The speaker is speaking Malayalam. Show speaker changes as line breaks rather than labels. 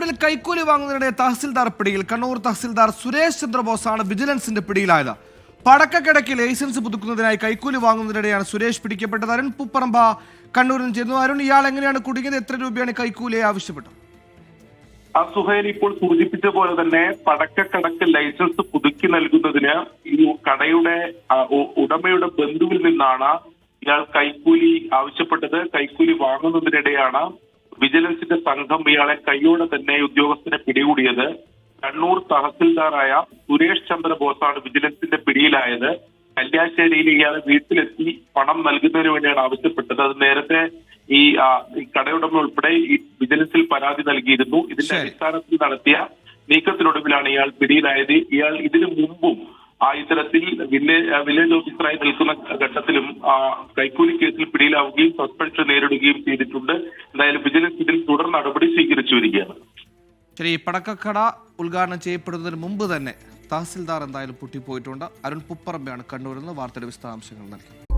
കണ്ണൂരിൽ കൈക്കൂലി വാങ്ങുന്നതിനിടെ തഹസിൽദാർ പിടിയിൽ. കണ്ണൂർ തഹസിൽദാർ സുരേഷ് ചന്ദ്രബോസാണ് വിജിലൻസിന്റെ പിടിയിലായത്. പടക്കക്കടയ്ക്ക് ലൈസൻസ് പുതുക്കുന്നതിനായി കൈക്കൂലി വാങ്ങുന്നതിനിടെയാണ് സുരേഷ് പിടിക്കപ്പെട്ടത്. അരുൺ പൂപ്പറമ്പ കണ്ണൂരിൽ നിന്ന് ചേരുന്നു. അരുൺ, ഇയാൾ എങ്ങനെയാണ് കുടുങ്ങിയത്? എത്ര രൂപയാണ് കൈക്കൂലി ആവശ്യപ്പെട്ടത്?
സുഹൈൽ ഇപ്പോൾ സൂചിപ്പിച്ച പോലെ തന്നെ പടക്കക്കടക്ക് ലൈസൻസ് പുതുക്കി നൽകുന്നതിന് ഈ കടയുടെ ഉടമയുടെ ബന്ധുവിൽ നിന്നാണ് ഇയാൾ കൈക്കൂലി ആവശ്യപ്പെട്ടത്. കൈക്കൂലി വാങ്ങുന്നതിനിടെയാണ് വിജിലൻസിന്റെ സംഘം ഇയാളെ കൈയോടെ തന്നെ ഉദ്യോഗസ്ഥനെ പിടികൂടിയത്. കണ്ണൂർ തഹസിൽദാറായ സുരേഷ് ചന്ദ്രബോസാണ് വിജിലൻസിന്റെ പിടിയിലായത്. കല്യാശ്ശേരിയിൽ ഇയാളെ വീട്ടിലെത്തി പണം നൽകുന്നതിന് വേണ്ടിയാണ് ആവശ്യപ്പെട്ടത്. അത് നേരത്തെ ഈ കടയുടമ ഉൾപ്പെടെ ഈ വിജിലൻസിൽ പരാതി നൽകിയിരുന്നു. ഇതിന്റെ അടിസ്ഥാനത്തിൽ നടത്തിയ നീക്കത്തിനൊടുവിലാണ് ഇയാൾ പിടിയിലായത്. ഇയാൾ ഇതിനു മുമ്പും ഇത്തരത്തിൽ വില്ലേജ് ഓഫീസറായി നിൽക്കുന്ന ഘട്ടത്തിലും കൈക്കൂലി കേസിൽ പിടിയിലാവുകയും സസ്പെൻഷൻ നേരിടുകയും ചെയ്തിട്ടുണ്ട്. എന്തായാലും വിജിലൻസ് ഇതിൽ തുടർ നടപടി സ്വീകരിച്ചു വരികയാണ്.
ശരി, പടക്കക്കട ഉദ്ഘാടനം ചെയ്യപ്പെടുന്നതിന് മുമ്പ് തന്നെ തഹസിൽദാർ എന്തായാലും പൊട്ടിപ്പോയിട്ടുണ്ട്. അരുൺ പൂപ്പറമ്പയാണ് കണ്ണൂരിൽ നിന്ന് വാർത്തയുടെ വിശദാംശങ്ങൾ നൽകി.